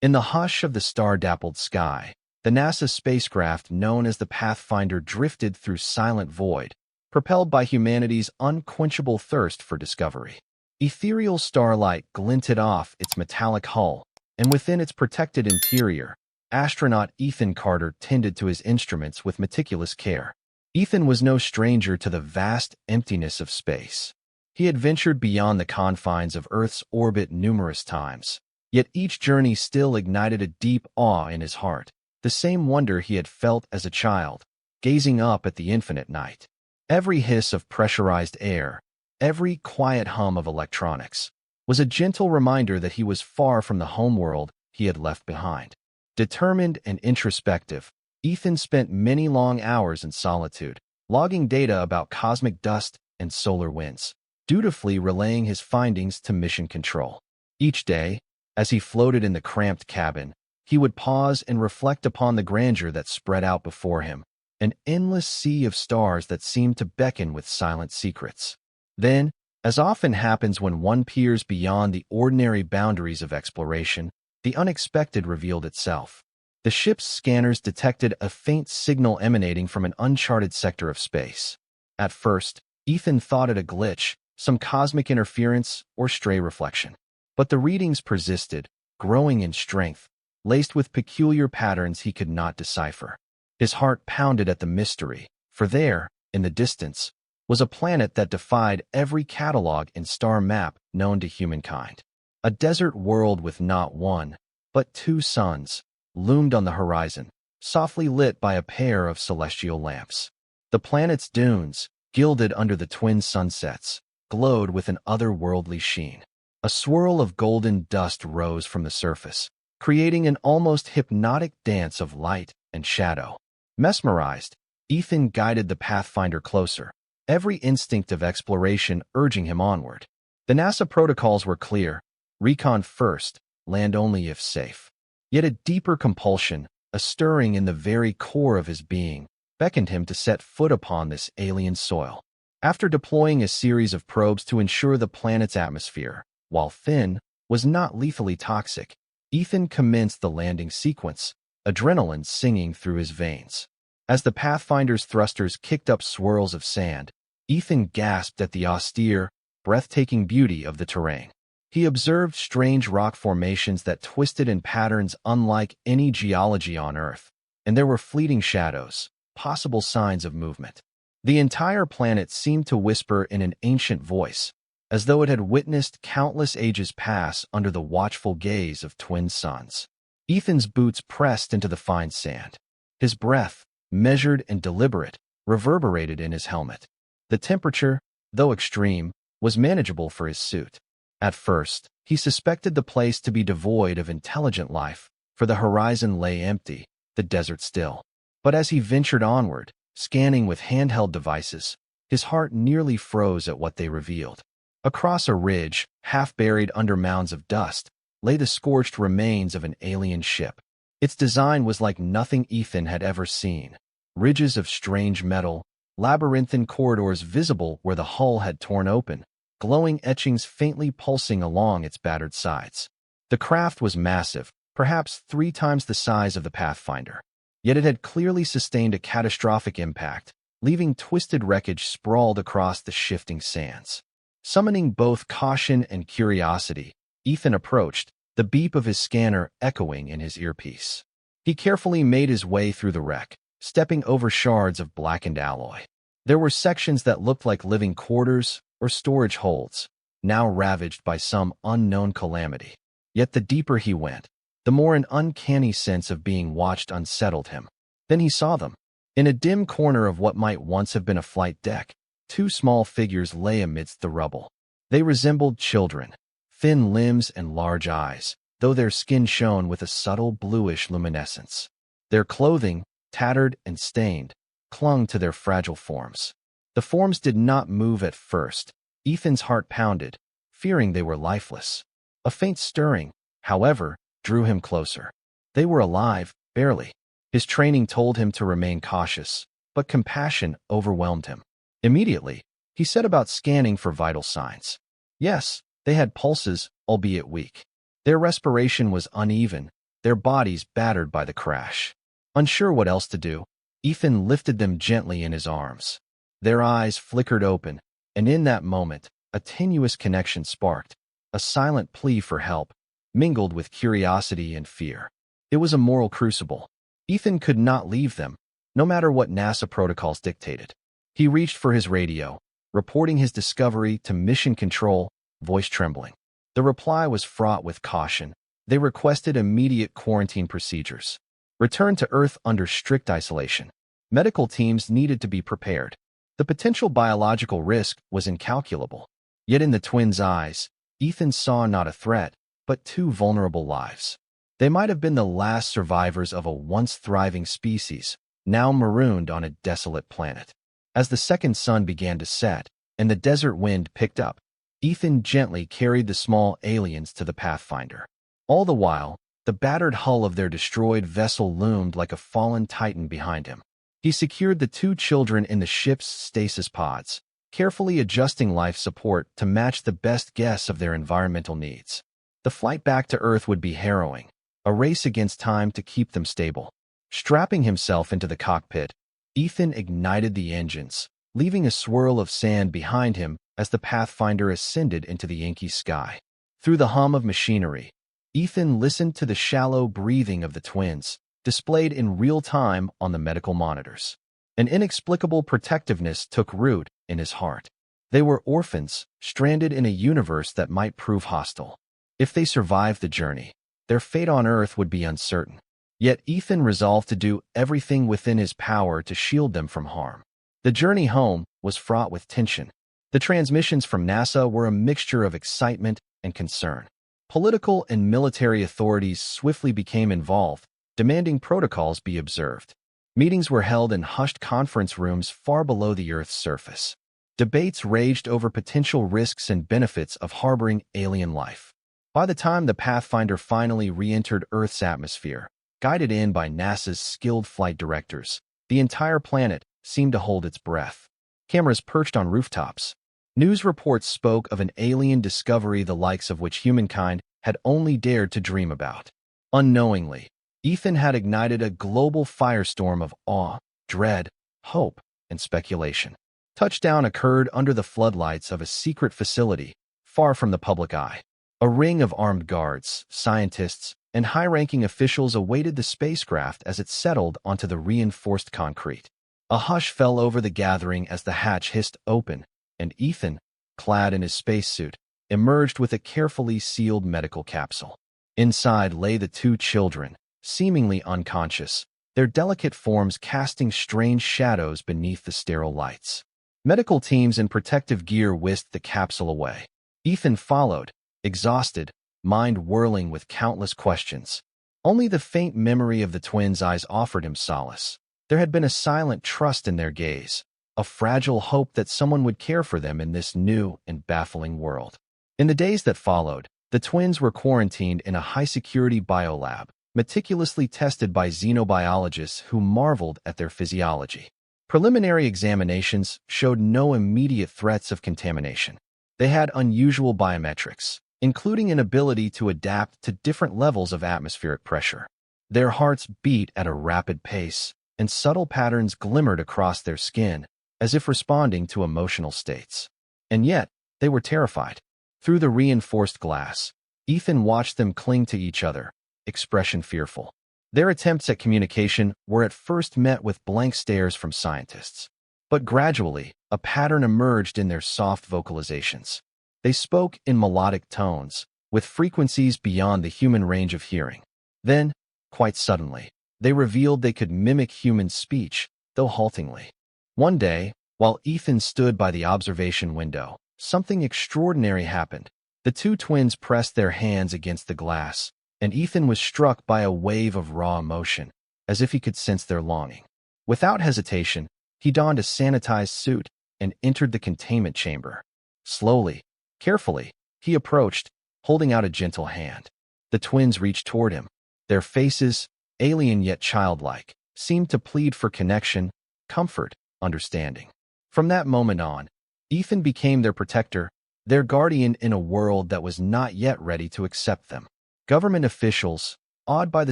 In the hush of the star-dappled sky, the NASA spacecraft known as the Pathfinder drifted through silent void, propelled by humanity's unquenchable thirst for discovery. Ethereal starlight glinted off its metallic hull, and within its protected interior, astronaut Ethan Carter tended to his instruments with meticulous care. Ethan was no stranger to the vast emptiness of space. He had ventured beyond the confines of Earth's orbit numerous times, yet each journey still ignited a deep awe in his heart, the same wonder he had felt as a child, gazing up at the infinite night. Every hiss of pressurized air, every quiet hum of electronics, was a gentle reminder that he was far from the homeworld he had left behind. Determined and introspective, Ethan spent many long hours in solitude, logging data about cosmic dust and solar winds, dutifully relaying his findings to mission control. Each day, as he floated in the cramped cabin, he would pause and reflect upon the grandeur that spread out before him, an endless sea of stars that seemed to beckon with silent secrets. Then, as often happens when one peers beyond the ordinary boundaries of exploration, the unexpected revealed itself. The ship's scanners detected a faint signal emanating from an uncharted sector of space. At first, Ethan thought it a glitch, some cosmic interference or stray reflection. But the readings persisted, growing in strength, laced with peculiar patterns he could not decipher. His heart pounded at the mystery, for there, in the distance, was a planet that defied every catalog and star map known to humankind. A desert world with not one, but two suns, loomed on the horizon, softly lit by a pair of celestial lamps. The planet's dunes, gilded under the twin sunsets, glowed with an otherworldly sheen. A swirl of golden dust rose from the surface, creating an almost hypnotic dance of light and shadow. Mesmerized, Ethan guided the Pathfinder closer, every instinct of exploration urging him onward. The NASA protocols were clear: recon first, land only if safe. Yet a deeper compulsion, a stirring in the very core of his being, beckoned him to set foot upon this alien soil. After deploying a series of probes to ensure the planet's atmosphere, while thin, was not lethally toxic, Ethan commenced the landing sequence, adrenaline singing through his veins. As the Pathfinder's thrusters kicked up swirls of sand, Ethan gasped at the austere, breathtaking beauty of the terrain. He observed strange rock formations that twisted in patterns unlike any geology on Earth, and there were fleeting shadows, possible signs of movement. The entire planet seemed to whisper in an ancient voice, as though it had witnessed countless ages pass under the watchful gaze of twin suns. Ethan's boots pressed into the fine sand. His breath, measured and deliberate, reverberated in his helmet. The temperature, though extreme, was manageable for his suit. At first, he suspected the place to be devoid of intelligent life, for the horizon lay empty, the desert still. But as he ventured onward, scanning with handheld devices, his heart nearly froze at what they revealed. Across a ridge, half buried under mounds of dust, lay the scorched remains of an alien ship. Its design was like nothing Ethan had ever seen. Ridges of strange metal, labyrinthine corridors visible where the hull had torn open, glowing etchings faintly pulsing along its battered sides. The craft was massive, perhaps 3 times the size of the Pathfinder. Yet it had clearly sustained a catastrophic impact, leaving twisted wreckage sprawled across the shifting sands. Summoning both caution and curiosity, Ethan approached, the beep of his scanner echoing in his earpiece. He carefully made his way through the wreck, stepping over shards of blackened alloy. There were sections that looked like living quarters or storage holds, now ravaged by some unknown calamity. Yet the deeper he went, the more an uncanny sense of being watched unsettled him. Then he saw them. In a dim corner of what might once have been a flight deck, 2 small figures lay amidst the rubble. They resembled children, thin limbs and large eyes, though their skin shone with a subtle bluish luminescence. Their clothing, tattered and stained, clung to their fragile forms. The forms did not move at first. Ethan's heart pounded, fearing they were lifeless. A faint stirring, however, drew him closer. They were alive, barely. His training told him to remain cautious, but compassion overwhelmed him. Immediately, he set about scanning for vital signs. Yes, they had pulses, albeit weak. Their respiration was uneven, their bodies battered by the crash. Unsure what else to do, Ethan lifted them gently in his arms. Their eyes flickered open, and in that moment, a tenuous connection sparked, a silent plea for help, mingled with curiosity and fear. It was a moral crucible. Ethan could not leave them, no matter what NASA protocols dictated. He reached for his radio, reporting his discovery to Mission Control, voice trembling. The reply was fraught with caution. They requested immediate quarantine procedures. Return to Earth under strict isolation. Medical teams needed to be prepared. The potential biological risk was incalculable. Yet in the twins' eyes, Ethan saw not a threat, but two vulnerable lives. They might have been the last survivors of a once thriving species, now marooned on a desolate planet. As the second sun began to set, and the desert wind picked up, Ethan gently carried the small aliens to the Pathfinder. All the while, the battered hull of their destroyed vessel loomed like a fallen titan behind him. He secured the two children in the ship's stasis pods, carefully adjusting life support to match the best guess of their environmental needs. The flight back to Earth would be harrowing, a race against time to keep them stable. Strapping himself into the cockpit, Ethan ignited the engines, leaving a swirl of sand behind him as the Pathfinder ascended into the inky sky. Through the hum of machinery, Ethan listened to the shallow breathing of the twins, displayed in real time on the medical monitors. An inexplicable protectiveness took root in his heart. They were orphans, stranded in a universe that might prove hostile. If they survived the journey, their fate on Earth would be uncertain. Yet Ethan resolved to do everything within his power to shield them from harm. The journey home was fraught with tension. The transmissions from NASA were a mixture of excitement and concern. Political and military authorities swiftly became involved, demanding protocols be observed. Meetings were held in hushed conference rooms far below the Earth's surface. Debates raged over potential risks and benefits of harboring alien life. By the time the Pathfinder finally re-entered Earth's atmosphere, guided in by NASA's skilled flight directors, the entire planet seemed to hold its breath. Cameras perched on rooftops. News reports spoke of an alien discovery the likes of which humankind had only dared to dream about. Unknowingly, Ethan had ignited a global firestorm of awe, dread, hope, and speculation. Touchdown occurred under the floodlights of a secret facility, far from the public eye. A ring of armed guards, scientists, and high-ranking officials awaited the spacecraft as it settled onto the reinforced concrete. A hush fell over the gathering as the hatch hissed open, and Ethan, clad in his spacesuit, emerged with a carefully sealed medical capsule. Inside lay the two children, seemingly unconscious, their delicate forms casting strange shadows beneath the sterile lights. Medical teams in protective gear whisked the capsule away. Ethan followed, exhausted, mind whirling with countless questions. Only the faint memory of the twins' eyes offered him solace. There had been a silent trust in their gaze, a fragile hope that someone would care for them in this new and baffling world. In the days that followed, the twins were quarantined in a high-security biolab, meticulously tested by xenobiologists who marveled at their physiology. Preliminary examinations showed no immediate threats of contamination. They had unusual biometrics, including an ability to adapt to different levels of atmospheric pressure. Their hearts beat at a rapid pace, and subtle patterns glimmered across their skin, as if responding to emotional states. And yet, they were terrified. Through the reinforced glass, Ethan watched them cling to each other, expression fearful. Their attempts at communication were at first met with blank stares from scientists. But gradually, a pattern emerged in their soft vocalizations. They spoke in melodic tones, with frequencies beyond the human range of hearing. Then, quite suddenly, they revealed they could mimic human speech, though haltingly. One day, while Ethan stood by the observation window, something extraordinary happened. The two twins pressed their hands against the glass, and Ethan was struck by a wave of raw emotion, as if he could sense their longing. Without hesitation, he donned a sanitized suit and entered the containment chamber. Slowly, carefully, he approached, holding out a gentle hand. The twins reached toward him. Their faces, alien yet childlike, seemed to plead for connection, comfort, understanding. From that moment on, Ethan became their protector, their guardian in a world that was not yet ready to accept them. Government officials, awed by the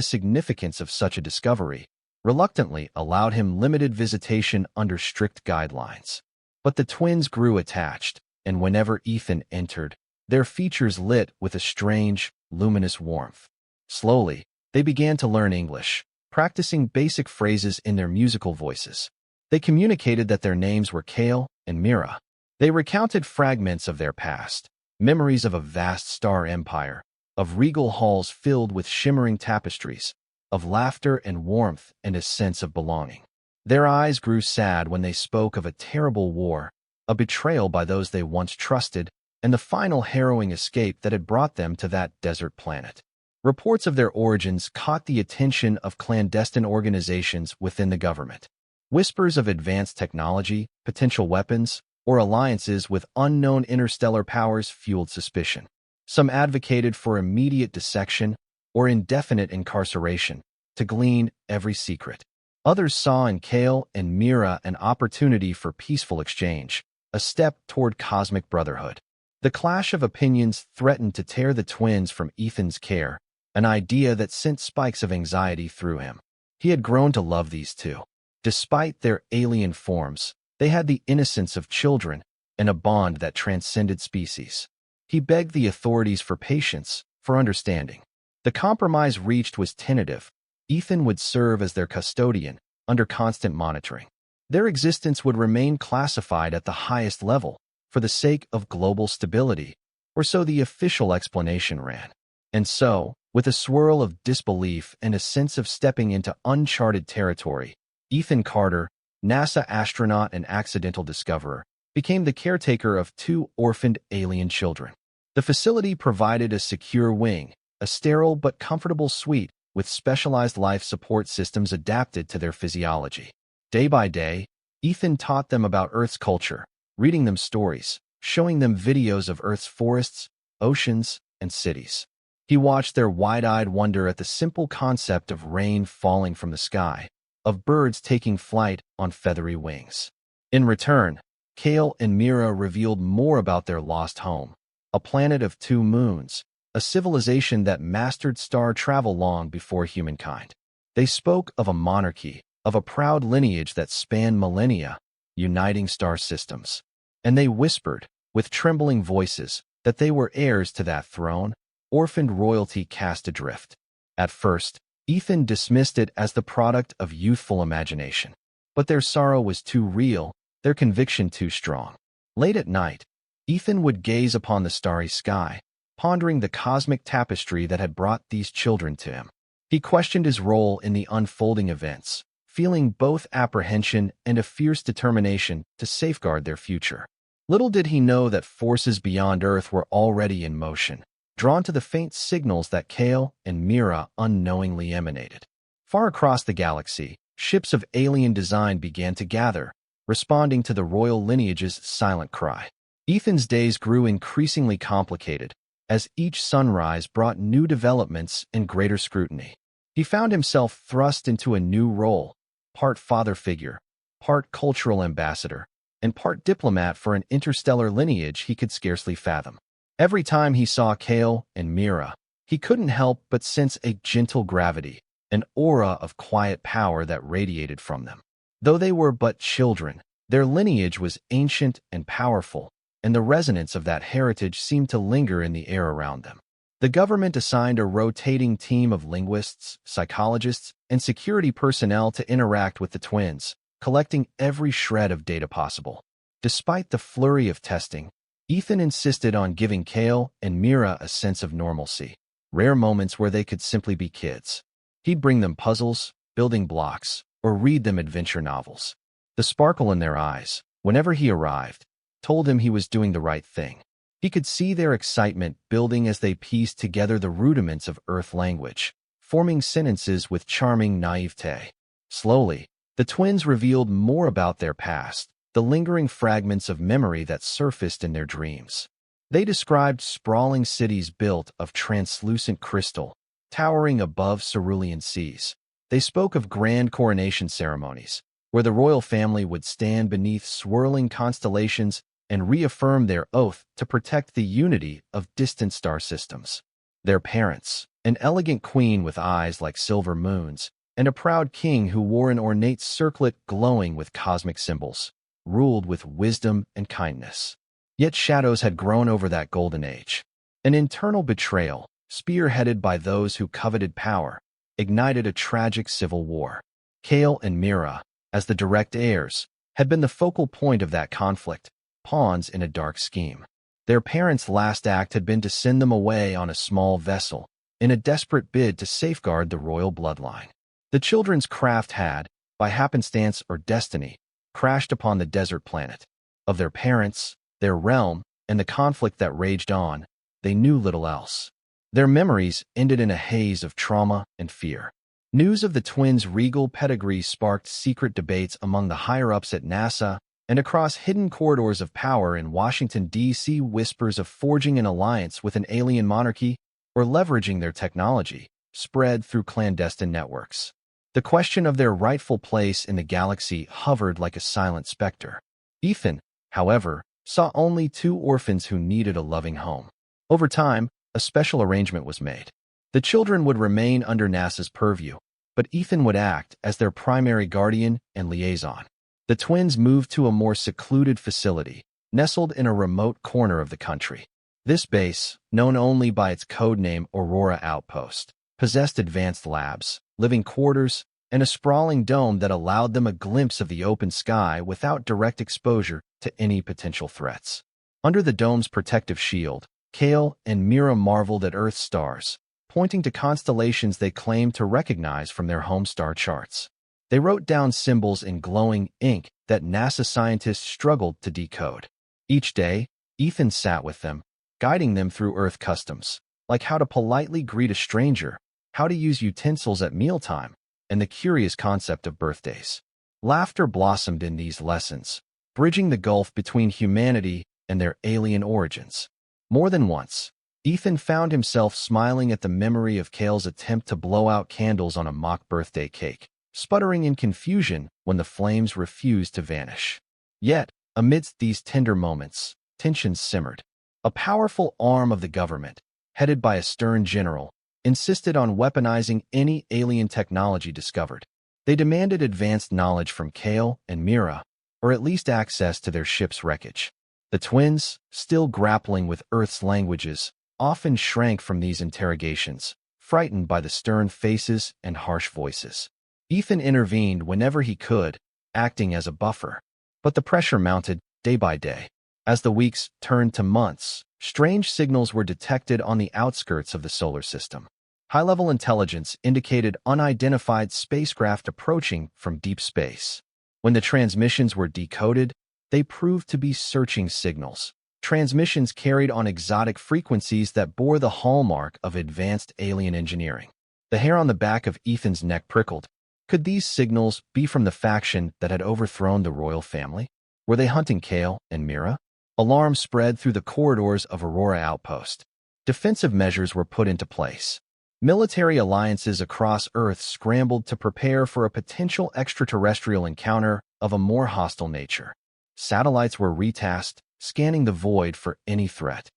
significance of such a discovery, reluctantly allowed him limited visitation under strict guidelines. But the twins grew attached, and whenever Ethan entered, their features lit with a strange, luminous warmth. Slowly, they began to learn English, practicing basic phrases in their musical voices. They communicated that their names were Kale and Mira. They recounted fragments of their past, memories of a vast star empire, of regal halls filled with shimmering tapestries, of laughter and warmth and a sense of belonging. Their eyes grew sad when they spoke of a terrible war, a betrayal by those they once trusted, and the final harrowing escape that had brought them to that desert planet. Reports of their origins caught the attention of clandestine organizations within the government. Whispers of advanced technology, potential weapons, or alliances with unknown interstellar powers fueled suspicion. Some advocated for immediate dissection or indefinite incarceration to glean every secret. Others saw in Kale and Mira an opportunity for peaceful exchange, a step toward cosmic brotherhood. The clash of opinions threatened to tear the twins from Ethan's care, an idea that sent spikes of anxiety through him. He had grown to love these two. Despite their alien forms, they had the innocence of children and a bond that transcended species. He begged the authorities for patience, for understanding. The compromise reached was tentative. Ethan would serve as their custodian, under constant monitoring. Their existence would remain classified at the highest level, for the sake of global stability, or so the official explanation ran. And so, with a swirl of disbelief and a sense of stepping into uncharted territory, Ethan Carter, NASA astronaut and accidental discoverer, became the caretaker of two orphaned alien children. The facility provided a secure wing, a sterile but comfortable suite with specialized life support systems adapted to their physiology. Day by day, Ethan taught them about Earth's culture, reading them stories, showing them videos of Earth's forests, oceans, and cities. He watched their wide-eyed wonder at the simple concept of rain falling from the sky, of birds taking flight on feathery wings. In return, Kale and Mira revealed more about their lost home, a planet of two moons, a civilization that mastered star travel long before humankind. They spoke of a monarchy, of a proud lineage that spanned millennia, uniting star systems. And they whispered, with trembling voices, that they were heirs to that throne, orphaned royalty cast adrift. At first, Ethan dismissed it as the product of youthful imagination. But their sorrow was too real, their conviction too strong. Late at night, Ethan would gaze upon the starry sky, pondering the cosmic tapestry that had brought these children to him. He questioned his role in the unfolding events, feeling both apprehension and a fierce determination to safeguard their future. Little did he know that forces beyond Earth were already in motion, drawn to the faint signals that Kale and Mira unknowingly emanated. Far across the galaxy, ships of alien design began to gather, responding to the royal lineage's silent cry. Ethan's days grew increasingly complicated, as each sunrise brought new developments and greater scrutiny. He found himself thrust into a new role, part father figure, part cultural ambassador, and part diplomat for an interstellar lineage he could scarcely fathom. Every time he saw Kale and Mira, he couldn't help but sense a gentle gravity, an aura of quiet power that radiated from them. Though they were but children, their lineage was ancient and powerful, and the resonance of that heritage seemed to linger in the air around them. The government assigned a rotating team of linguists, psychologists, and security personnel to interact with the twins, collecting every shred of data possible. Despite the flurry of testing, Ethan insisted on giving Kale and Mira a sense of normalcy, rare moments where they could simply be kids. He'd bring them puzzles, building blocks, or read them adventure novels. The sparkle in their eyes, whenever he arrived, told him he was doing the right thing. He could see their excitement building as they pieced together the rudiments of Earth language, forming sentences with charming naivete. Slowly, the twins revealed more about their past, the lingering fragments of memory that surfaced in their dreams. They described sprawling cities built of translucent crystal, towering above cerulean seas. They spoke of grand coronation ceremonies, where the royal family would stand beneath swirling constellations and reaffirm their oath to protect the unity of distant star systems. Their parents, An elegant queen with eyes like silver moons, and a proud king who wore an ornate circlet glowing with cosmic symbols, ruled with wisdom and kindness. Yet shadows had grown over that golden age. An internal betrayal, spearheaded by those who coveted power, ignited a tragic civil war. Kale and Mira, as the direct heirs, had been the focal point of that conflict, pawns in a dark scheme. Their parents' last act had been to send them away on a small vessel, in a desperate bid to safeguard the royal bloodline. The children's craft had, by happenstance or destiny, crashed upon the desert planet. Of their parents, their realm, and the conflict that raged on, they knew little else. Their memories ended in a haze of trauma and fear. News of the twins' regal pedigree sparked secret debates among the higher-ups at NASA, and across hidden corridors of power in Washington, D.C., whispers of forging an alliance with an alien monarchy or leveraging their technology spread through clandestine networks. The question of their rightful place in the galaxy hovered like a silent specter. Ethan, however, saw only two orphans who needed a loving home. Over time, a special arrangement was made. The children would remain under NASA's purview, but Ethan would act as their primary guardian and liaison. The twins moved to a more secluded facility, nestled in a remote corner of the country. This base, known only by its codename Aurora Outpost, possessed advanced labs, living quarters, and a sprawling dome that allowed them a glimpse of the open sky without direct exposure to any potential threats. Under the dome's protective shield, Kale and Mira marveled at Earth's stars, pointing to constellations they claimed to recognize from their home star charts. They wrote down symbols in glowing ink that NASA scientists struggled to decode. Each day, Ethan sat with them, guiding them through Earth customs, like how to politely greet a stranger, how to use utensils at mealtime, and the curious concept of birthdays. Laughter blossomed in these lessons, bridging the gulf between humanity and their alien origins. More than once, Ethan found himself smiling at the memory of Kale's attempt to blow out candles on a mock birthday cake, sputtering in confusion when the flames refused to vanish. Yet, amidst these tender moments, tensions simmered. A powerful arm of the government, headed by a stern general, insisted on weaponizing any alien technology discovered. They demanded advanced knowledge from Kale and Mira, or at least access to their ship's wreckage. The twins, still grappling with Earth's languages, often shrank from these interrogations, frightened by the stern faces and harsh voices. Ethan intervened whenever he could, acting as a buffer. But the pressure mounted day by day. As the weeks turned to months, strange signals were detected on the outskirts of the solar system. High-level intelligence indicated unidentified spacecraft approaching from deep space. When the transmissions were decoded, they proved to be searching signals. Transmissions carried on exotic frequencies that bore the hallmark of advanced alien engineering. The hair on the back of Ethan's neck prickled. Could these signals be from the faction that had overthrown the royal family? Were they hunting Kale and Mira? Alarm spread through the corridors of Aurora Outpost. Defensive measures were put into place. Military alliances across Earth scrambled to prepare for a potential extraterrestrial encounter of a more hostile nature. Satellites were retasked, scanning the void for any threat.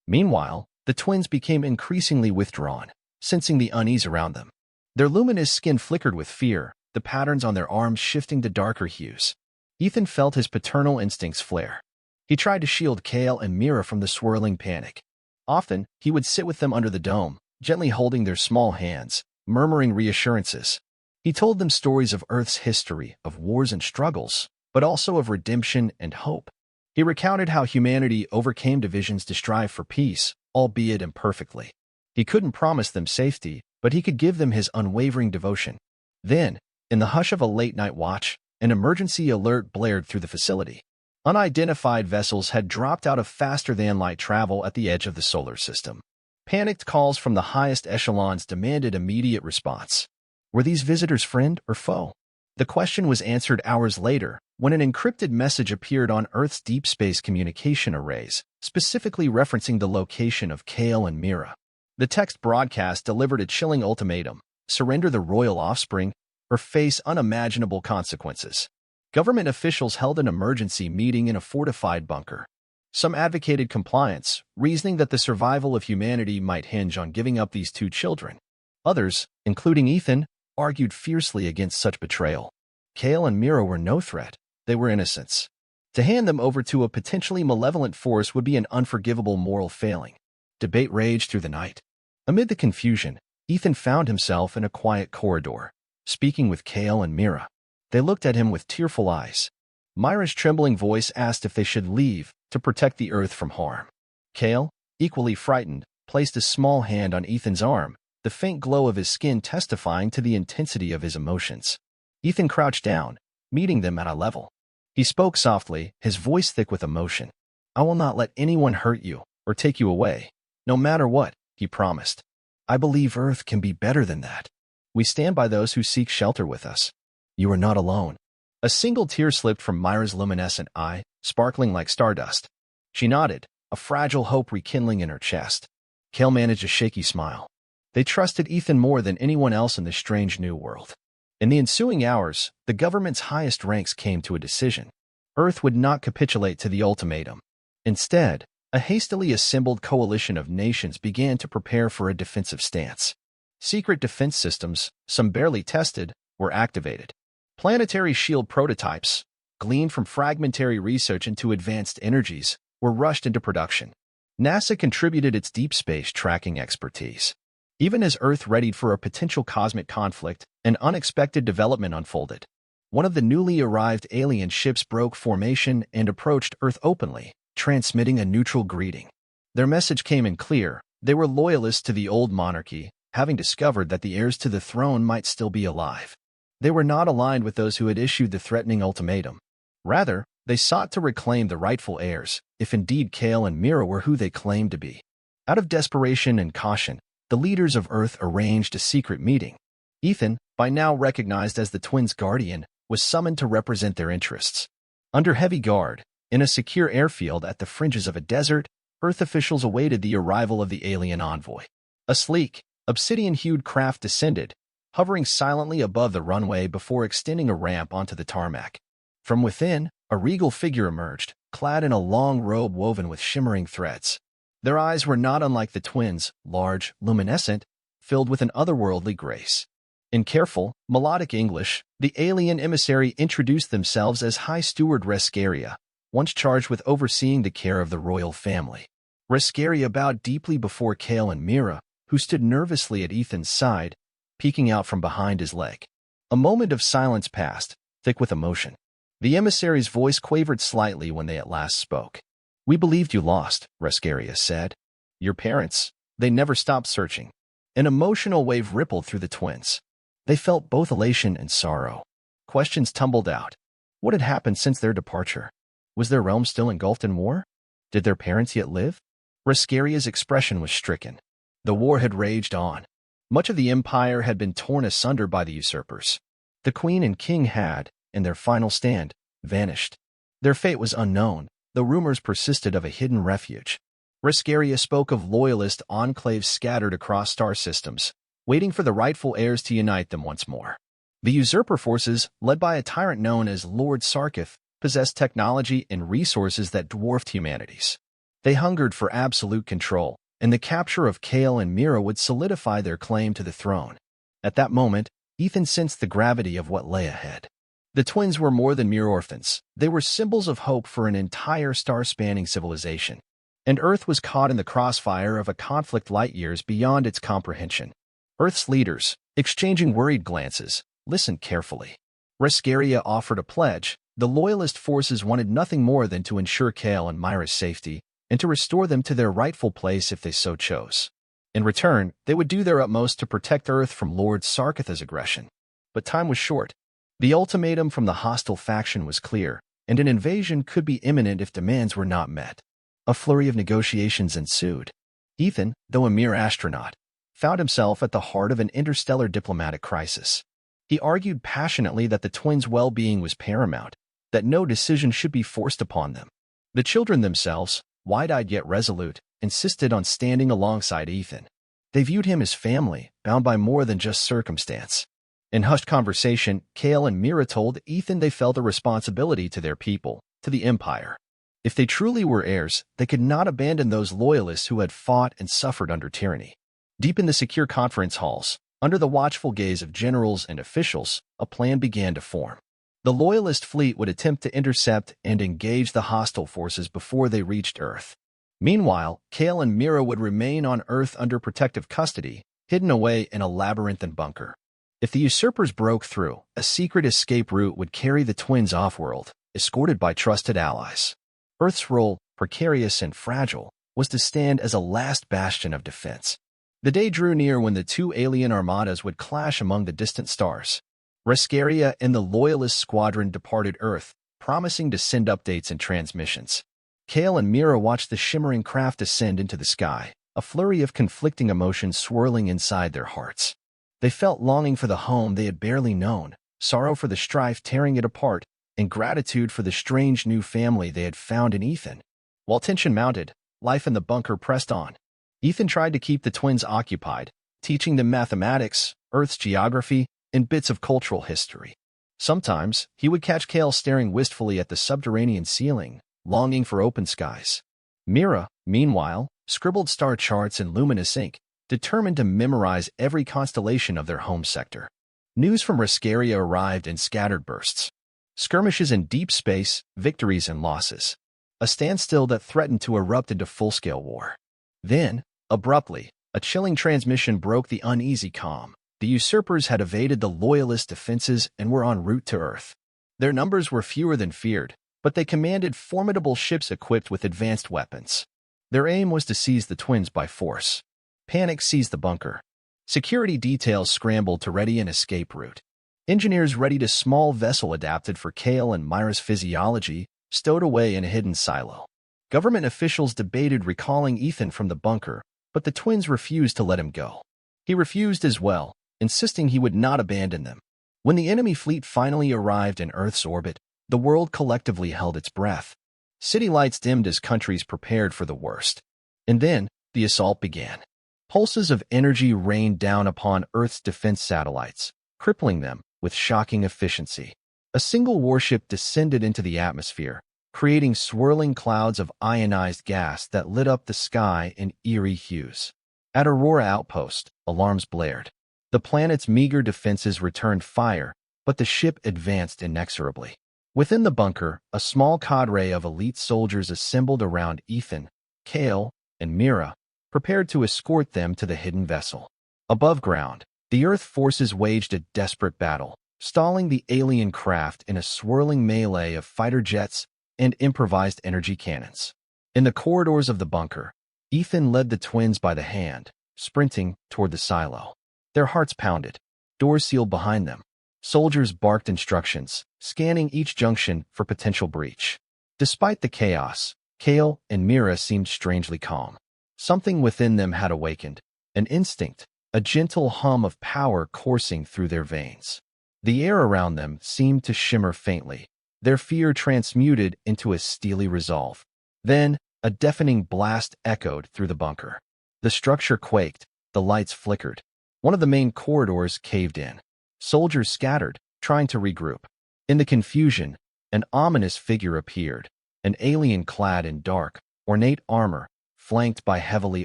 Meanwhile, the twins became increasingly withdrawn, sensing the unease around them. Their luminous skin flickered with fear, the patterns on their arms shifting to darker hues. Ethan felt his paternal instincts flare. He tried to shield Kale and Mira from the swirling panic. Often, he would sit with them under the dome, gently holding their small hands, murmuring reassurances. He told them stories of Earth's history, of wars and struggles, but also of redemption and hope. He recounted how humanity overcame divisions to strive for peace, albeit imperfectly. He couldn't promise them safety, but he could give them his unwavering devotion. Then, in the hush of a late-night watch, an emergency alert blared through the facility. Unidentified vessels had dropped out of faster-than-light travel at the edge of the solar system. Panicked calls from the highest echelons demanded immediate response. Were these visitors friend or foe? The question was answered hours later, when an encrypted message appeared on Earth's deep space communication arrays, specifically referencing the location of Kale and Mira. The text broadcast delivered a chilling ultimatum: surrender the royal offspring or face unimaginable consequences. Government officials held an emergency meeting in a fortified bunker. Some advocated compliance, reasoning that the survival of humanity might hinge on giving up these two children. Others, including Ethan, argued fiercely against such betrayal. Kale and Mira were no threat. They were innocents. To hand them over to a potentially malevolent force would be an unforgivable moral failing. Debate raged through the night. Amid the confusion, Ethan found himself in a quiet corridor, speaking with Kale and Mira. They looked at him with tearful eyes. Myra's trembling voice asked if they should leave to protect the Earth from harm. Kale, equally frightened, placed a small hand on Ethan's arm, the faint glow of his skin testifying to the intensity of his emotions. Ethan crouched down, meeting them at a level. He spoke softly, his voice thick with emotion. "I will not let anyone hurt you or take you away, no matter what," he promised. "I believe Earth can be better than that. We stand by those who seek shelter with us. You are not alone." A single tear slipped from Myra's luminescent eye, sparkling like stardust. She nodded, a fragile hope rekindling in her chest. Kale managed a shaky smile. They trusted Ethan more than anyone else in this strange new world. In the ensuing hours, the government's highest ranks came to a decision. Earth would not capitulate to the ultimatum. Instead, a hastily assembled coalition of nations began to prepare for a defensive stance. Secret defense systems, some barely tested, were activated. Planetary shield prototypes, gleaned from fragmentary research into advanced energies, were rushed into production. NASA contributed its deep space tracking expertise. Even as Earth readied for a potential cosmic conflict, an unexpected development unfolded. One of the newly arrived alien ships broke formation and approached Earth openly, transmitting a neutral greeting. Their message came in clear. They were loyalists to the old monarchy, having discovered that the heirs to the throne might still be alive. They were not aligned with those who had issued the threatening ultimatum. Rather, they sought to reclaim the rightful heirs, if indeed Kale and Mira were who they claimed to be. Out of desperation and caution, the leaders of Earth arranged a secret meeting. Ethan, by now recognized as the twins' guardian, was summoned to represent their interests. Under heavy guard, in a secure airfield at the fringes of a desert, Earth officials awaited the arrival of the alien envoy. A sleek, obsidian-hued craft descended, hovering silently above the runway before extending a ramp onto the tarmac. From within, a regal figure emerged, clad in a long robe woven with shimmering threads. Their eyes were not unlike the twins, large, luminescent, filled with an otherworldly grace. In careful, melodic English, the alien emissary introduced themselves as High Steward Rescaria, once charged with overseeing the care of the royal family. Rescaria bowed deeply before Kale and Mira, who stood nervously at Ethan's side, peeking out from behind his leg. A moment of silence passed, thick with emotion. The emissary's voice quavered slightly when they at last spoke. "We believed you lost," Rescaria said. "Your parents, they never stopped searching." An emotional wave rippled through the twins. They felt both elation and sorrow. Questions tumbled out. What had happened since their departure? Was their realm still engulfed in war? Did their parents yet live? Rescaria's expression was stricken. The war had raged on. Much of the empire had been torn asunder by the usurpers. The queen and king had, in their final stand, vanished. Their fate was unknown, though rumors persisted of a hidden refuge. Rescaria spoke of loyalist enclaves scattered across star systems, waiting for the rightful heirs to unite them once more. The usurper forces, led by a tyrant known as Lord Sarkith, possessed technology and resources that dwarfed humanity's. They hungered for absolute control, and the capture of Kale and Mira would solidify their claim to the throne. At that moment, Ethan sensed the gravity of what lay ahead. The twins were more than mere orphans. They were symbols of hope for an entire star-spanning civilization. And Earth was caught in the crossfire of a conflict light-years beyond its comprehension. Earth's leaders, exchanging worried glances, listened carefully. Rescaria offered a pledge. The loyalist forces wanted nothing more than to ensure Kale and Myra's safety, and to restore them to their rightful place if they so chose. In return, they would do their utmost to protect Earth from Lord Sarkith's aggression. But time was short. The ultimatum from the hostile faction was clear, and an invasion could be imminent if demands were not met. A flurry of negotiations ensued. Ethan, though a mere astronaut, found himself at the heart of an interstellar diplomatic crisis. He argued passionately that the twins' well-being was paramount, that no decision should be forced upon them. The children themselves, wide-eyed yet resolute, insisted on standing alongside Ethan. They viewed him as family, bound by more than just circumstance. In hushed conversation, Kale and Mira told Ethan they felt a responsibility to their people, to the Empire. If they truly were heirs, they could not abandon those loyalists who had fought and suffered under tyranny. Deep in the secure conference halls, under the watchful gaze of generals and officials, a plan began to form. The Loyalist fleet would attempt to intercept and engage the hostile forces before they reached Earth. Meanwhile, Kale and Mira would remain on Earth under protective custody, hidden away in a labyrinthine bunker. If the usurpers broke through, a secret escape route would carry the twins off-world, escorted by trusted allies. Earth's role, precarious and fragile, was to stand as a last bastion of defense. The day drew near when the two alien armadas would clash among the distant stars. Rescaria and the Loyalist squadron departed Earth, promising to send updates and transmissions. Kale and Mira watched the shimmering craft ascend into the sky, a flurry of conflicting emotions swirling inside their hearts. They felt longing for the home they had barely known, sorrow for the strife tearing it apart, and gratitude for the strange new family they had found in Ethan. While tension mounted, life in the bunker pressed on. Ethan tried to keep the twins occupied, teaching them mathematics, Earth's geography, and bits of cultural history. Sometimes, he would catch Kale staring wistfully at the subterranean ceiling, longing for open skies. Mira, meanwhile, scribbled star charts in luminous ink, determined to memorize every constellation of their home sector. News from Rescaria arrived in scattered bursts. Skirmishes in deep space, victories and losses. A standstill that threatened to erupt into full-scale war. Then, abruptly, a chilling transmission broke the uneasy calm. The usurpers had evaded the Loyalist defenses and were en route to Earth. Their numbers were fewer than feared, but they commanded formidable ships equipped with advanced weapons. Their aim was to seize the twins by force. Panic seized the bunker. Security details scrambled to ready an escape route. Engineers readied a small vessel adapted for Kale and Mira's physiology, stowed away in a hidden silo. Government officials debated recalling Ethan from the bunker, but the twins refused to let him go. He refused as well, insisting he would not abandon them. When the enemy fleet finally arrived in Earth's orbit, the world collectively held its breath. City lights dimmed as countries prepared for the worst. And then, the assault began. Pulses of energy rained down upon Earth's defense satellites, crippling them with shocking efficiency. A single warship descended into the atmosphere, creating swirling clouds of ionized gas that lit up the sky in eerie hues. At Aurora Outpost, alarms blared. The planet's meager defenses returned fire, but the ship advanced inexorably. Within the bunker, a small cadre of elite soldiers assembled around Ethan, Kale, and Mira, prepared to escort them to the hidden vessel. Above ground, the Earth forces waged a desperate battle, stalling the alien craft in a swirling melee of fighter jets and improvised energy cannons. In the corridors of the bunker, Ethan led the twins by the hand, sprinting toward the silo. Their hearts pounded, doors sealed behind them. Soldiers barked instructions, scanning each junction for potential breach. Despite the chaos, Kale and Mira seemed strangely calm. Something within them had awakened, an instinct, a gentle hum of power coursing through their veins. The air around them seemed to shimmer faintly, their fear transmuted into a steely resolve. Then, a deafening blast echoed through the bunker. The structure quaked, the lights flickered. One of the main corridors caved in. Soldiers scattered, trying to regroup. In the confusion, an ominous figure appeared, an alien clad in dark, ornate armor, flanked by heavily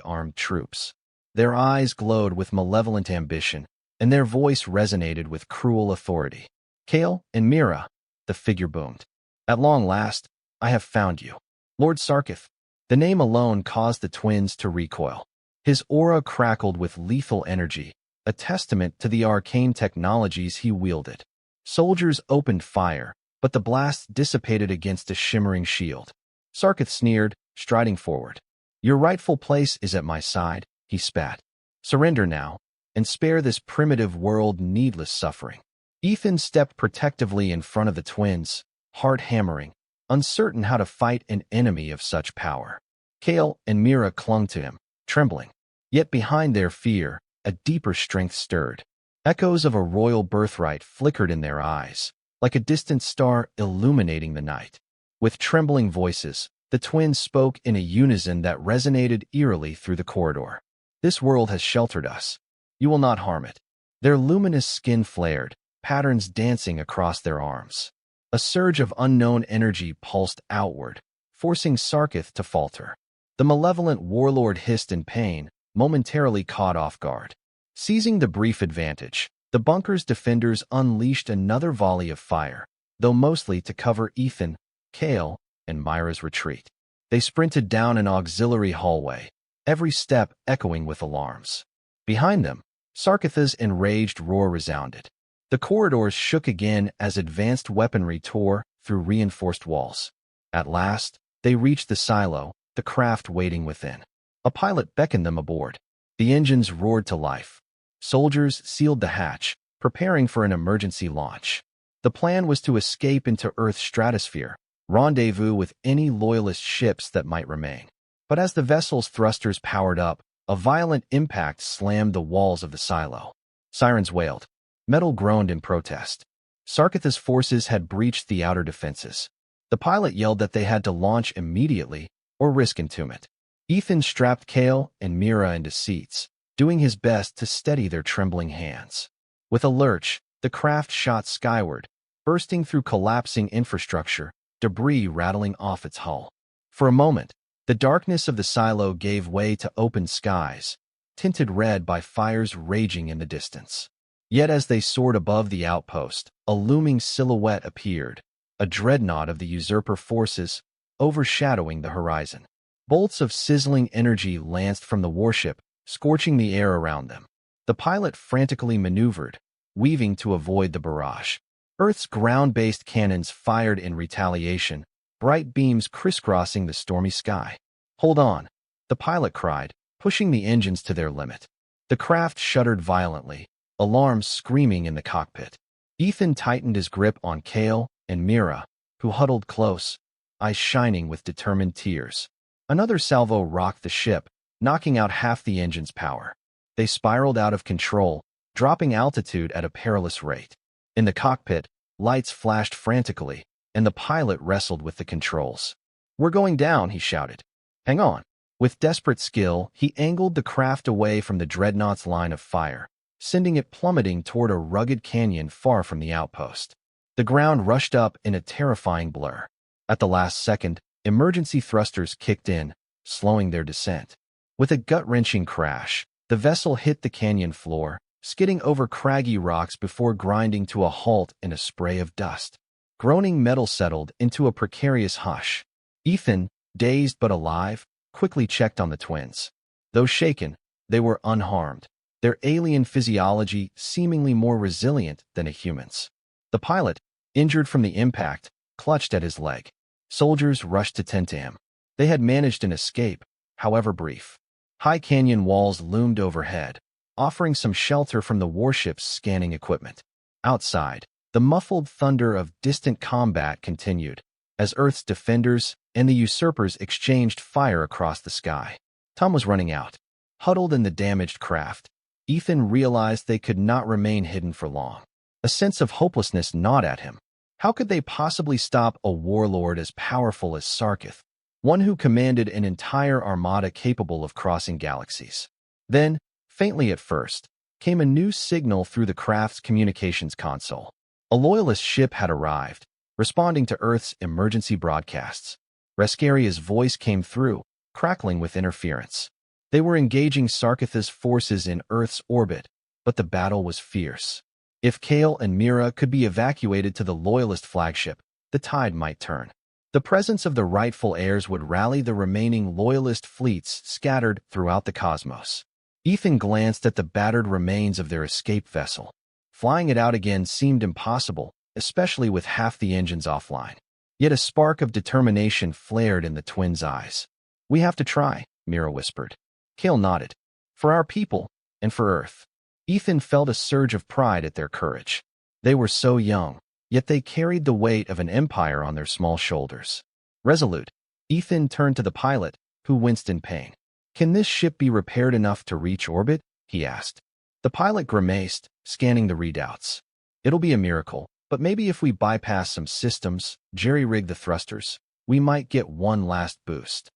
armed troops. Their eyes glowed with malevolent ambition, and their voice resonated with cruel authority. Kale and Mira, the figure boomed. At long last, I have found you. Lord Sarkith. The name alone caused the twins to recoil. His aura crackled with lethal energy, a testament to the arcane technologies he wielded. Soldiers opened fire, but the blast dissipated against a shimmering shield. Sarkith sneered, striding forward. Your rightful place is at my side, he spat. Surrender now, and spare this primitive world needless suffering. Ethan stepped protectively in front of the twins, heart hammering, uncertain how to fight an enemy of such power. Kale and Mira clung to him, trembling. Yet behind their fear, a deeper strength stirred. Echoes of a royal birthright flickered in their eyes, like a distant star illuminating the night. With trembling voices, the twins spoke in a unison that resonated eerily through the corridor. This world has sheltered us. You will not harm it. Their luminous skin flared, patterns dancing across their arms. A surge of unknown energy pulsed outward, forcing Sarkith to falter. The malevolent warlord hissed in pain, momentarily caught off guard. Seizing the brief advantage, the bunker's defenders unleashed another volley of fire, though mostly to cover Ethan, Kale, and Myra's retreat. They sprinted down an auxiliary hallway, every step echoing with alarms. Behind them, Sarkith's enraged roar resounded. The corridors shook again as advanced weaponry tore through reinforced walls. At last, they reached the silo, the craft waiting within. A pilot beckoned them aboard. The engines roared to life. Soldiers sealed the hatch, preparing for an emergency launch. The plan was to escape into Earth's stratosphere, rendezvous with any loyalist ships that might remain. But as the vessel's thrusters powered up, a violent impact slammed the walls of the silo. Sirens wailed. Metal groaned in protest. Sarkith's forces had breached the outer defenses. The pilot yelled that they had to launch immediately or risk entombment. Ethan strapped Kale and Mira into seats, doing his best to steady their trembling hands. With a lurch, the craft shot skyward, bursting through collapsing infrastructure, debris rattling off its hull. For a moment, the darkness of the silo gave way to open skies, tinted red by fires raging in the distance. Yet as they soared above the outpost, a looming silhouette appeared, a dreadnought of the usurper forces, overshadowing the horizon. Bolts of sizzling energy lanced from the warship, scorching the air around them. The pilot frantically maneuvered, weaving to avoid the barrage. Earth's ground-based cannons fired in retaliation, bright beams crisscrossing the stormy sky. "Hold on," the pilot cried, pushing the engines to their limit. The craft shuddered violently, alarms screaming in the cockpit. Ethan tightened his grip on Kale and Mira, who huddled close, eyes shining with determined tears. Another salvo rocked the ship, knocking out half the engine's power. They spiraled out of control, dropping altitude at a perilous rate. In the cockpit, lights flashed frantically, and the pilot wrestled with the controls. "We're going down," he shouted. "Hang on." With desperate skill, he angled the craft away from the dreadnought's line of fire, sending it plummeting toward a rugged canyon far from the outpost. The ground rushed up in a terrifying blur. At the last second, emergency thrusters kicked in, slowing their descent. With a gut-wrenching crash, the vessel hit the canyon floor, skidding over craggy rocks before grinding to a halt in a spray of dust. Groaning metal settled into a precarious hush. Ethan, dazed but alive, quickly checked on the twins. Though shaken, they were unharmed, their alien physiology seemingly more resilient than a human's. The pilot, injured from the impact, clutched at his leg. Soldiers rushed to tend to him. They had managed an escape, however brief. High canyon walls loomed overhead, offering some shelter from the warship's scanning equipment. Outside, the muffled thunder of distant combat continued, as Earth's defenders and the usurpers exchanged fire across the sky. Time was running out. Huddled in the damaged craft, Ethan realized they could not remain hidden for long. A sense of hopelessness gnawed at him. How could they possibly stop a warlord as powerful as Sarkith, one who commanded an entire armada capable of crossing galaxies? Then, faintly at first, came a new signal through the craft's communications console. A loyalist ship had arrived, responding to Earth's emergency broadcasts. Rescaria's voice came through, crackling with interference. They were engaging Sarkith's forces in Earth's orbit, but the battle was fierce. If Kale and Mira could be evacuated to the loyalist flagship, the tide might turn. The presence of the rightful heirs would rally the remaining loyalist fleets scattered throughout the cosmos. Ethan glanced at the battered remains of their escape vessel. Flying it out again seemed impossible, especially with half the engines offline. Yet a spark of determination flared in the twins' eyes. "We have to try," Mira whispered. Kale nodded. "For our people, and for Earth." Ethan felt a surge of pride at their courage. They were so young, yet they carried the weight of an empire on their small shoulders. Resolute, Ethan turned to the pilot, who winced in pain. "Can this ship be repaired enough to reach orbit?" he asked. The pilot grimaced, scanning the readouts. "It'll be a miracle, but maybe if we bypass some systems, jerry-rig the thrusters, we might get one last boost."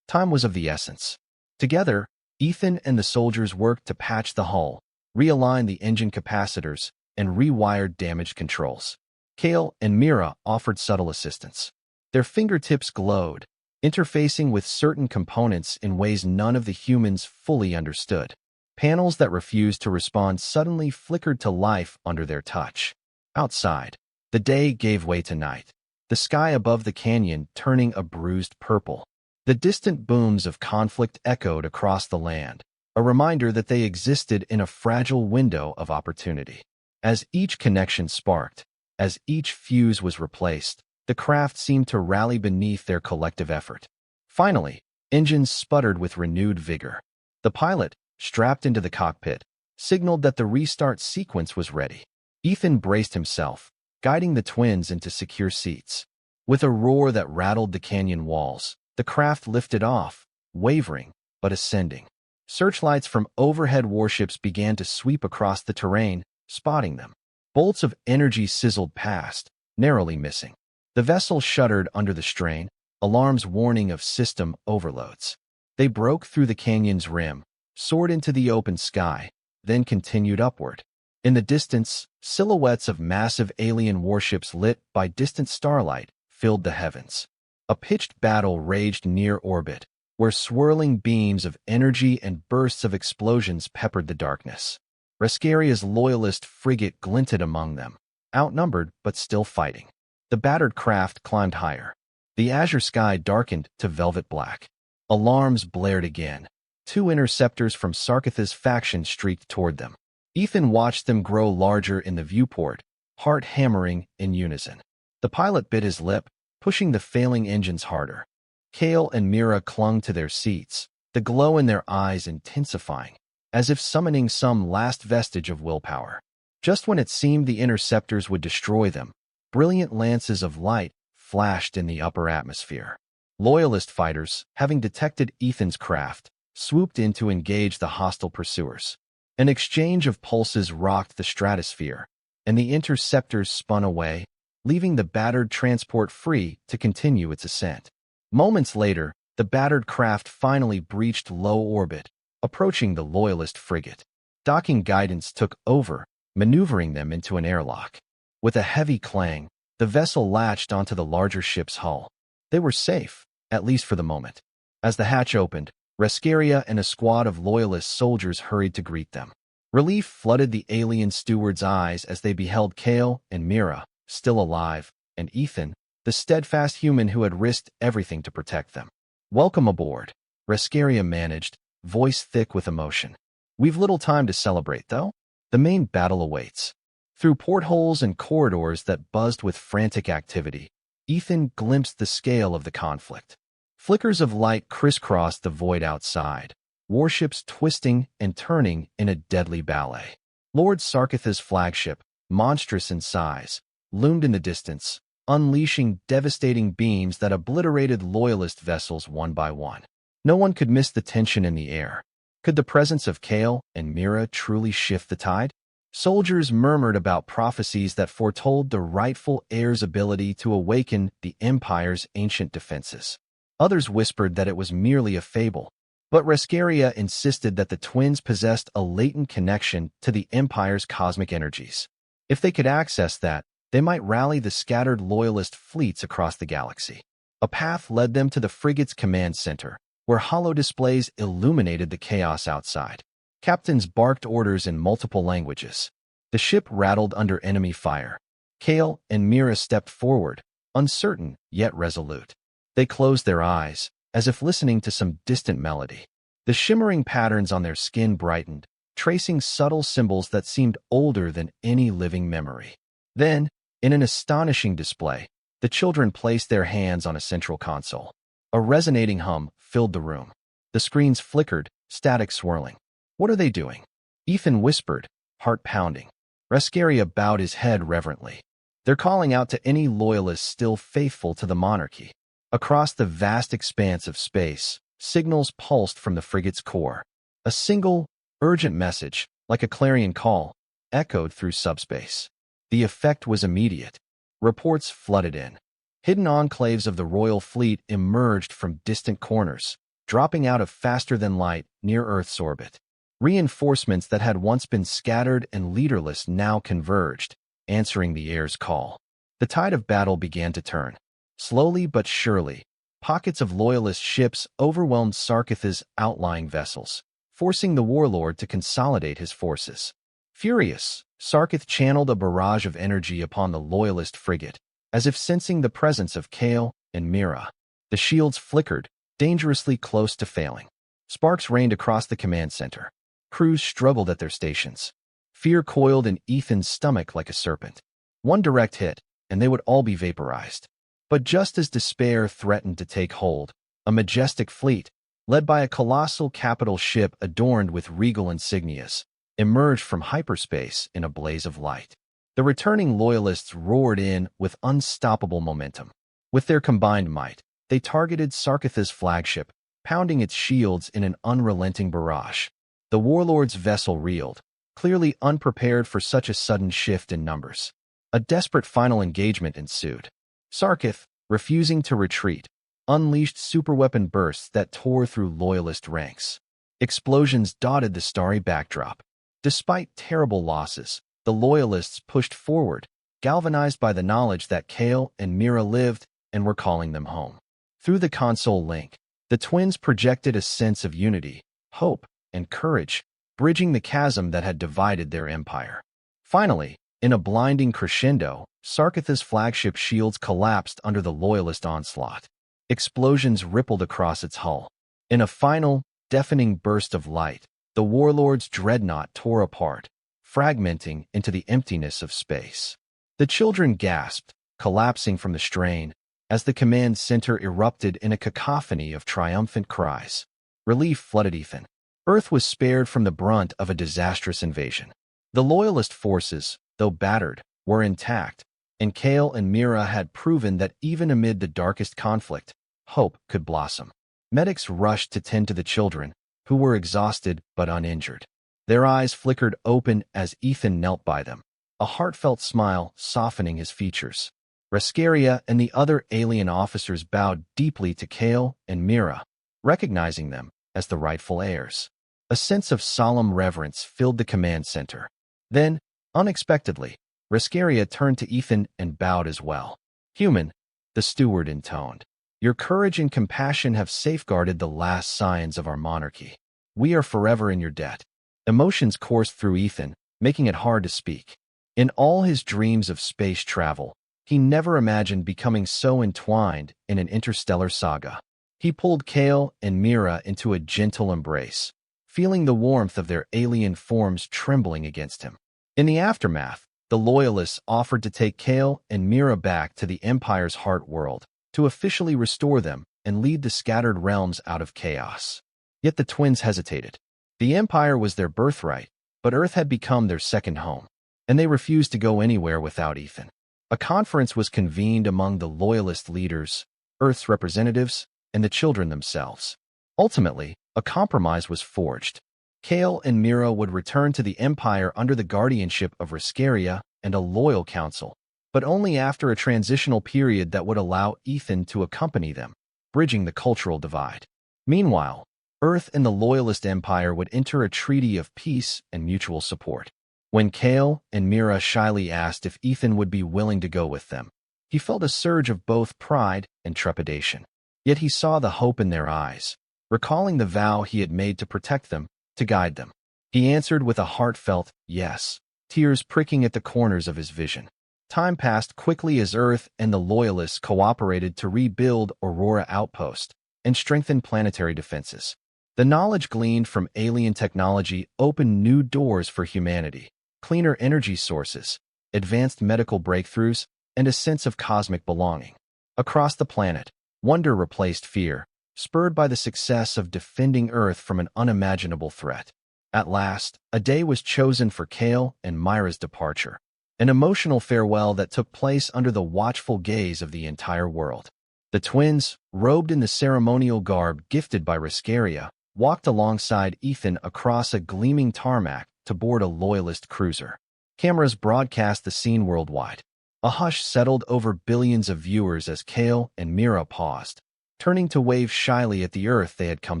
Time was of the essence. Together, Ethan and the soldiers worked to patch the hull, realign the engine capacitors, and rewired damaged controls. Kale and Mira offered subtle assistance. Their fingertips glowed, interfacing with certain components in ways none of the humans fully understood. Panels that refused to respond suddenly flickered to life under their touch. Outside, the day gave way to night, the sky above the canyon turning a bruised purple. The distant booms of conflict echoed across the land, a reminder that they existed in a fragile window of opportunity. As each connection sparked, as each fuse was replaced, the craft seemed to rally beneath their collective effort. Finally, engines sputtered with renewed vigor. The pilot, strapped into the cockpit, signaled that the restart sequence was ready. Ethan braced himself, guiding the twins into secure seats. With a roar that rattled the canyon walls, the craft lifted off, wavering but ascending. Searchlights from overhead warships began to sweep across the terrain, spotting them. Bolts of energy sizzled past, narrowly missing. The vessel shuddered under the strain, alarms warning of system overloads. They broke through the canyon's rim, soared into the open sky, then continued upward. In the distance, silhouettes of massive alien warships lit by distant starlight filled the heavens. A pitched battle raged near orbit, where swirling beams of energy and bursts of explosions peppered the darkness. Rescaria's loyalist frigate glinted among them, outnumbered but still fighting. The battered craft climbed higher. The azure sky darkened to velvet black. Alarms blared again. 2 interceptors from Sarkatha's faction streaked toward them. Ethan watched them grow larger in the viewport, heart hammering in unison. The pilot bit his lip, pushing the failing engines harder. Kale and Mira clung to their seats, the glow in their eyes intensifying, as if summoning some last vestige of willpower. Just when it seemed the interceptors would destroy them, brilliant lances of light flashed in the upper atmosphere. Loyalist fighters, having detected Ethan's craft, swooped in to engage the hostile pursuers. An exchange of pulses rocked the stratosphere, and the interceptors spun away, leaving the battered transport free to continue its ascent. Moments later, the battered craft finally breached low orbit, approaching the Loyalist frigate. Docking guidance took over, maneuvering them into an airlock. With a heavy clang, the vessel latched onto the larger ship's hull. They were safe, at least for the moment. As the hatch opened, Rescaria and a squad of Loyalist soldiers hurried to greet them. Relief flooded the alien steward's eyes as they beheld Kale and Mira, still alive, and Ethan, the steadfast human who had risked everything to protect them. "Welcome aboard," Rescaria managed, voice thick with emotion. "We've little time to celebrate, though. The main battle awaits." Through portholes and corridors that buzzed with frantic activity, Ethan glimpsed the scale of the conflict. Flickers of light crisscrossed the void outside, warships twisting and turning in a deadly ballet. Lord Sarkatha's flagship, monstrous in size, loomed in the distance, unleashing devastating beams that obliterated Loyalist vessels one by one. No one could miss the tension in the air. Could the presence of Kale and Mira truly shift the tide? Soldiers murmured about prophecies that foretold the rightful heir's ability to awaken the Empire's ancient defenses. Others whispered that it was merely a fable, but Rescaria insisted that the twins possessed a latent connection to the Empire's cosmic energies. If they could access that, they might rally the scattered Loyalist fleets across the galaxy. A path led them to the frigate's command center, where holo displays illuminated the chaos outside. Captains barked orders in multiple languages. The ship rattled under enemy fire. Kale and Mira stepped forward, uncertain yet resolute. They closed their eyes, as if listening to some distant melody. The shimmering patterns on their skin brightened, tracing subtle symbols that seemed older than any living memory. Then, in an astonishing display, the children placed their hands on a central console. A resonating hum filled the room. The screens flickered, static swirling. "What are they doing?" Ethan whispered, heart pounding. Rescaria bowed his head reverently. "They're calling out to any loyalist still faithful to the monarchy." Across the vast expanse of space, signals pulsed from the frigate's core. A single, urgent message, like a clarion call, echoed through subspace. The effect was immediate. Reports flooded in. Hidden enclaves of the royal fleet emerged from distant corners, dropping out of faster-than-light near Earth's orbit. Reinforcements that had once been scattered and leaderless now converged, answering the heir's call. The tide of battle began to turn. Slowly but surely, Pockets of loyalist ships overwhelmed Sarkith's outlying vessels, forcing the warlord to consolidate his forces. Furious, Sarkith channeled a barrage of energy upon the loyalist frigate, as if sensing the presence of Kale and Mira. The shields flickered, dangerously close to failing. Sparks rained across the command center. Crews struggled at their stations. Fear coiled in Ethan's stomach like a serpent. One direct hit, and they would all be vaporized. But just as despair threatened to take hold, a majestic fleet, led by a colossal capital ship adorned with regal insignias, emerged from hyperspace in a blaze of light. The returning loyalists roared in with unstoppable momentum. With their combined might, they targeted Sarkith's flagship, pounding its shields in an unrelenting barrage. The warlord's vessel reeled, clearly unprepared for such a sudden shift in numbers. A desperate final engagement ensued. Sarkith, refusing to retreat, unleashed superweapon bursts that tore through loyalist ranks. Explosions dotted the starry backdrop. Despite terrible losses, the loyalists pushed forward, galvanized by the knowledge that Kale and Mira lived and were calling them home. Through the console link, the twins projected a sense of unity, hope, and courage, bridging the chasm that had divided their empire. Finally, in a blinding crescendo, Sarkith's flagship shields collapsed under the loyalist onslaught. Explosions rippled across its hull. In a final, deafening burst of light, the warlord's dreadnought tore apart, fragmenting into the emptiness of space. The children gasped, collapsing from the strain, as the command center erupted in a cacophony of triumphant cries. Relief flooded Ethan. Earth was spared from the brunt of a disastrous invasion. The loyalist forces, though battered, were intact, and Kale and Mira had proven that even amid the darkest conflict, hope could blossom. Medics rushed to tend to the children, who were exhausted but uninjured. Their eyes flickered open as Ethan knelt by them, a heartfelt smile softening his features. Rascaria and the other alien officers bowed deeply to Kale and Mira, recognizing them as the rightful heirs. A sense of solemn reverence filled the command center. Then, unexpectedly, Rascaria turned to Ethan and bowed as well. "Human," the steward intoned, "your courage and compassion have safeguarded the last signs of our monarchy. We are forever in your debt." Emotions coursed through Ethan, making it hard to speak. In all his dreams of space travel, he never imagined becoming so entwined in an interstellar saga. He pulled Kale and Mira into a gentle embrace, feeling the warmth of their alien forms trembling against him. In the aftermath, the Loyalists offered to take Kale and Mira back to the Empire's heart world, to officially restore them and lead the scattered realms out of chaos. Yet the twins hesitated. The Empire was their birthright, but Earth had become their second home, and they refused to go anywhere without Ethan. A conference was convened among the Loyalist leaders, Earth's representatives, and the children themselves. Ultimately, a compromise was forged. Kale and Mira would return to the Empire under the guardianship of Rascaria and a loyal council, but only after a transitional period that would allow Ethan to accompany them, bridging the cultural divide. Meanwhile, Earth and the Loyalist Empire would enter a treaty of peace and mutual support. When Kale and Mira shyly asked if Ethan would be willing to go with them, he felt a surge of both pride and trepidation. Yet he saw the hope in their eyes, recalling the vow he had made to protect them, to guide them. He answered with a heartfelt yes, tears pricking at the corners of his vision. Time passed quickly as Earth and the Loyalists cooperated to rebuild Aurora Outpost and strengthen planetary defenses. The knowledge gleaned from alien technology opened new doors for humanity: cleaner energy sources, advanced medical breakthroughs, and a sense of cosmic belonging. Across the planet, wonder replaced fear, spurred by the success of defending Earth from an unimaginable threat. At last, a day was chosen for Kale and Myra's departure, an emotional farewell that took place under the watchful gaze of the entire world. The twins, robed in the ceremonial garb gifted by Rascaria, walked alongside Ethan across a gleaming tarmac to board a Loyalist cruiser. Cameras broadcast the scene worldwide. A hush settled over billions of viewers as Kale and Mira paused, turning to wave shyly at the Earth they had come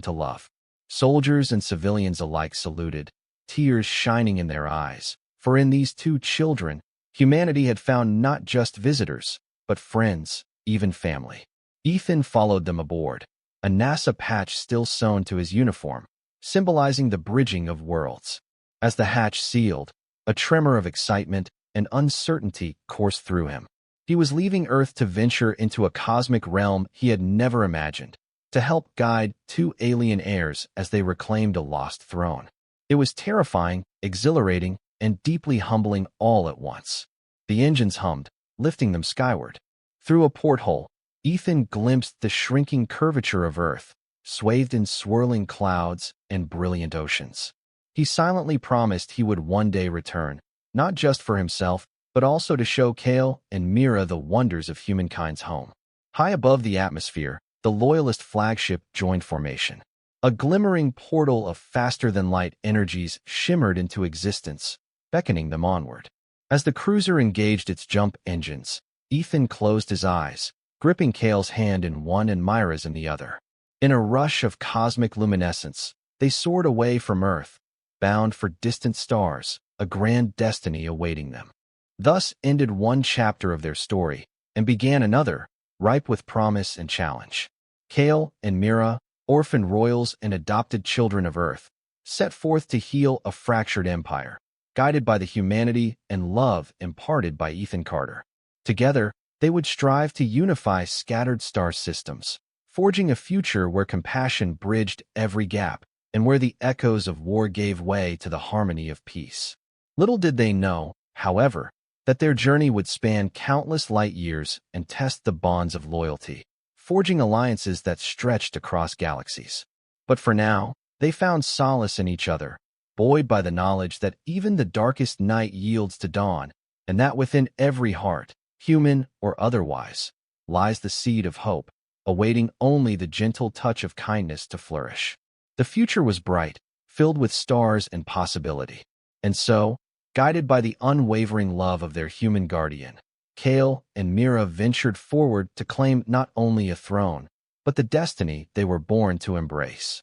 to love. Soldiers and civilians alike saluted, tears shining in their eyes, for in these two children, humanity had found not just visitors, but friends, even family. Ethan followed them aboard, a NASA patch still sewn to his uniform, symbolizing the bridging of worlds. As the hatch sealed, a tremor of excitement and uncertainty coursed through him. He was leaving Earth to venture into a cosmic realm he had never imagined, to help guide two alien heirs as they reclaimed a lost throne. It was terrifying, exhilarating, and deeply humbling all at once. The engines hummed, lifting them skyward. Through a porthole, Ethan glimpsed the shrinking curvature of Earth, swathed in swirling clouds and brilliant oceans. He silently promised he would one day return, not just for himself, but also to show Kale and Mira the wonders of humankind's home. High above the atmosphere, the Loyalist flagship joined formation. A glimmering portal of faster-than-light energies shimmered into existence, beckoning them onward. As the cruiser engaged its jump engines, Ethan closed his eyes, gripping Kale's hand in one and Myra's in the other. In a rush of cosmic luminescence, they soared away from Earth, bound for distant stars, a grand destiny awaiting them. Thus ended one chapter of their story, and began another, ripe with promise and challenge. Kale and Mira, orphaned royals and adopted children of Earth, set forth to heal a fractured empire, guided by the humanity and love imparted by Ethan Carter. Together, they would strive to unify scattered star systems, forging a future where compassion bridged every gap and where the echoes of war gave way to the harmony of peace. Little did they know, however, that their journey would span countless light years and test the bonds of loyalty, forging alliances that stretched across galaxies. But for now, they found solace in each other, buoyed by the knowledge that even the darkest night yields to dawn, and that within every heart, human or otherwise, lies the seed of hope, awaiting only the gentle touch of kindness to flourish. The future was bright, filled with stars and possibility. And so, guided by the unwavering love of their human guardian, Kale and Mira ventured forward to claim not only a throne, but the destiny they were born to embrace.